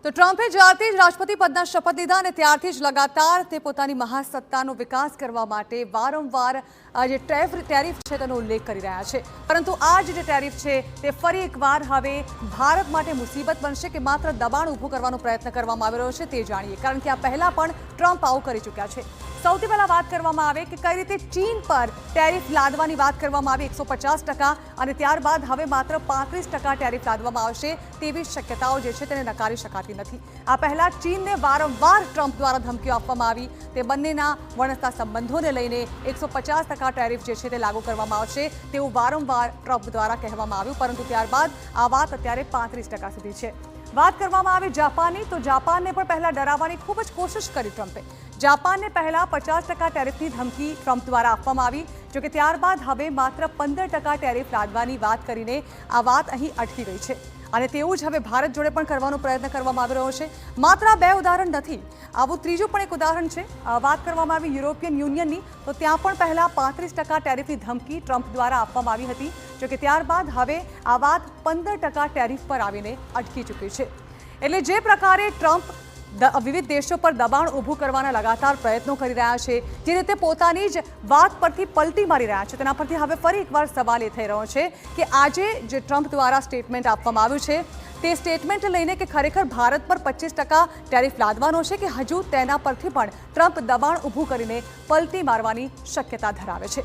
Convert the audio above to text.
તો ટ્રમ્પે જ્યારથી જ રાષ્ટ્રપતિ પદના શપથ લીધા અને ત્યારથી જ લગાતાર તે પોતાની મહાસત્તાનો વિકાસ કરવા માટે વારંવાર જે ટેરિફ છે તેનો ઉલ્લેખ કરી રહ્યા છે, પરંતુ આ જે ટેરિફ છે તે ફરી એકવાર હવે ભારત માટે મુસીબત બનશે કે માત્ર દબાણ ઊભું કરવાનો પ્રયત્ન કરવામાં આવી રહ્યો છે તે જાણીએ, કારણ કે આ પહેલા પણ ટ્રમ્પ આવું કરી ચૂક્યા છે। સૌથી પહેલા વાત કરવામાં આવે કે કઈ રીતે ચીન પર ટેરિફ લાદવાની વાત કરવામાં આવી 150% અને ત્યારબાદ હવે માત્ર 35% ટેરિફ લાદવામાં આવશે તેવી શક્યતાઓ જે છે તેને નકારી શકાતી નથી। આ પહેલા ચીનને વારંવાર ટ્રમ્પ દ્વારા ધમકીઓ આપવામાં આવી, તે બંનેના વણસતા સંબંધોને લઈને 150% ટેરિફ જે છે તે લાગુ કરવામાં આવશે તેવું વારંવાર ટ્રમ્પ દ્વારા કહેવામાં આવ્યું, પરંતુ ત્યારબાદ આ વાત અત્યારે 35% સુધી છે। વાત કરવામાં આવે જાપાનની, તો જાપાનને પણ પહેલા ડરાવવાની ખૂબ જ કોશિશ કરી ટ્રમ્પે। જાપાનને પહેલા 50% ટેરિફની ધમકી ટ્રમ્પ દ્વારા આપવામાં આવી, જોકે ત્યારબાદ હવે માત્ર 15% ટેરિફ લાદવાની વાત કરીને આ વાત અહીં અટકી ગઈ છે અને તેવું જ હવે ભારત જોડે પણ કરવાનો પ્રયત્ન કરવામાં આવી રહ્યો છે। માત્ર આ બે ઉદાહરણ નથી, આવું ત્રીજું પણ એક ઉદાહરણ છે। વાત કરવામાં આવી યુરોપિયન યુનિયનની, તો ત્યાં પણ પહેલા 35% ટેરિફની ધમકી ટ્રમ્પ દ્વારા આપવામાં આવી હતી, જોકે ત્યારબાદ હવે આ વાત 15% ટેરિફ પર આવીને અટકી ચૂકી છે। એટલે જે પ્રકારે ટ્રમ્પ વિવિધ દેશો પર દબાણ ઊભું કરવાના લગાતાર પ્રયત્નો કરી રહ્યા છે, જે રીતે પોતાની જ વાત પરથી પલટી મારી રહ્યા છે, તેના પરથી હવે ફરી એકવાર સવાલ એ થઈ રહ્યો છે કે આજે જે ટ્રમ્પ દ્વારા સ્ટેટમેન્ટ આપવામાં આવ્યું છે તે સ્ટેટમેન્ટ લઈને કે ખરેખર ભારત પર 25% ટેરિફ લાદવાનો છે કે હજુ તેના પરથી પણ ટ્રમ્પ દબાણ ઊભું કરીને પલટી મારવાની શક્યતા ધરાવે છે।